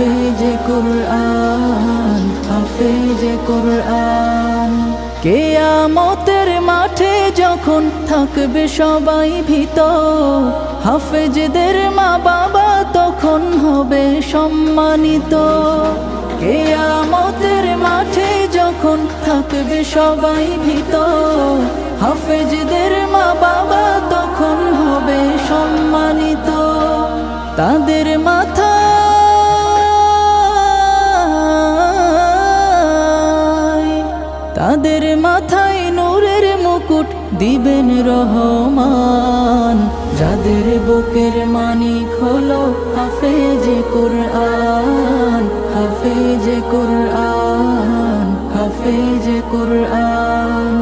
হাফেজে কুরআন, হাফেজে কুরআন। কিয়ামতের মাঠে যখন থাকবে সবাই ভীত, হাফেজদের মা বাবা তখন হবে সম্মানিত। কিয়ামতের মাঠে যখন থাকবে সবাই ভীত, হাফেজদের মা বাবা তখন হবে সম্মানিত। তাদের মাথায় নূরের মুকুট দিবেন রহমান, যাদের বুকের মানিক হলো হাফেজে কুরআন, হাফেজে কুরআন, হাফেজে কুরআন।